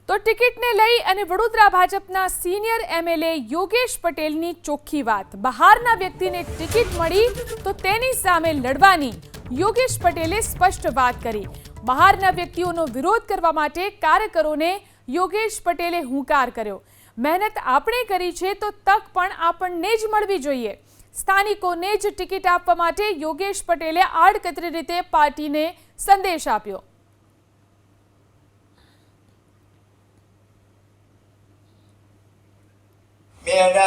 તો ટિકિટને લઈ અને વડોદરા ભાજપના સિનિયર એમએલએ યોગેશ પટેલની ચોખ્ખી વાત। બહારના વ્યક્તિને ટિકિટ મળી તો તેની સામે લડવાની યોગેશ પટેલે સ્પષ્ટ વાત કરી। બહારના વ્યક્તિઓનો વિરોધ કરવા માટે કાર્યકરોને યોગેશ પટેલે હુંકાર કર્યો। મહેનત આપણે કરી છે તો તક પણ આપણને જ મળવી જોઈએ। સ્થાનિકોને જ ટિકિટ આપવા માટે યોગેશ પટેલે આડકતરી રીતે પાર્ટીને સંદેશ આપ્યો। मैं एना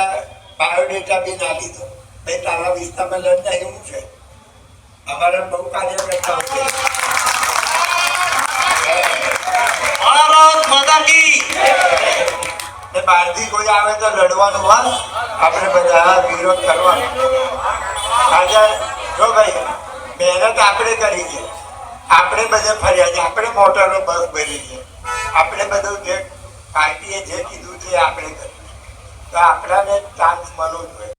बायोडेटा भी ना लीधो भाई तारा विस्तार में लड़ना एवं है हमारा बहु कार्यकर्ता होते भारत माता की ने बारदी कोई आवे तो लड़वानो वा आपने બધા વિરોધ કરવાનો। આજે જો ભાઈ મહેનત આપણે કરી છે, આપણે બધે ફર્યા છે, આપણે મોટરો બસ ભરી છે, આપણે બધું જે પાર્ટીએ જે કીધું છે આપણે કર્યું તો આપણાને ચાન્સ મળવો જોઈએ।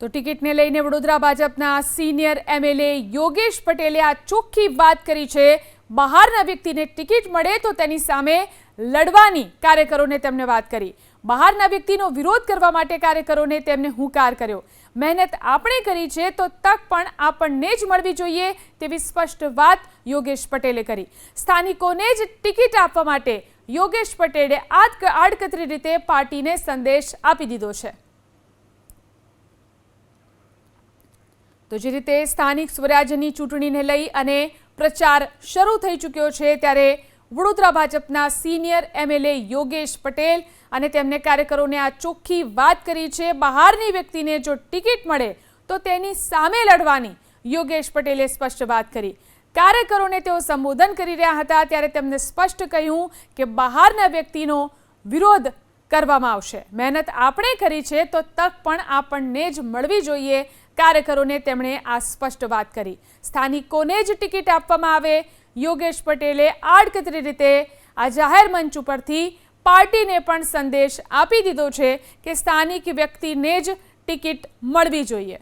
તો ટિકિટને લઈને વડોદરા ભાજપના સિનિયર એમએલએ યોગેશ પટેલે આ ચોખ્ખી વાત કરી છે। બહારના વ્યક્તિને ટિકિટ મળે તો તેની સામે લડવાની કાર્યકરોને તેમને વાત કરી। બહારના વ્યક્તિનો વિરોધ કરવા માટે કાર્યકરોને તેમને હુંકાર કર્યો। મહેનત આપણે કરી છે તો તક પણ આપણને જ મળવી જોઈએ તેવી સ્પષ્ટ વાત યોગેશ પટેલે કરી। સ્થાનિકોને જ ટિકિટ આપવા માટે યોગેશ પટેલે આડકતરી રીતે પાર્ટીને સંદેશ આપી દીધો છે। તો જે રીતે સ્થાનિક સ્વરાજ્યની ચૂંટણીને લઈ અને પ્રચાર શરૂ થઈ ચૂક્યો છે ત્યારે વડોદરા ભાજપના સિનિયર એમએલએ યોગેશ પટેલ અને તેમને કાર્યકરોને આ ચોખ્ખી વાત કરી છે। બહારની વ્યક્તિને જો ટિકિટ મળે તો તેની સામે લડવાની યોગેશ પટેલે સ્પષ્ટ વાત કરી। કાર્યકરોને તેઓ સંબોધન કરી રહ્યા હતા ત્યારે તેમને સ્પષ્ટ કહ્યું કે બહારના વ્યક્તિનો વિરોધ કરવામાં આવશે। મહેનત આપણે કરી છે તો તક પણ આપણને જ મળવી જોઈએ। કાર્યકરોને તેમણે આ સ્પષ્ટ વાત કરી। સ્થાનિકોને જ ટિકિટ આપવામાં આવે। યોગેશ પટેલે આડકતરી રીતે આ જાહેર મંચ ઉપરથી પાર્ટીને પણ સંદેશ આપી દીધો છે કે સ્થાનિક વ્યક્તિને જ ટિકિટ મળવી જોઈએ।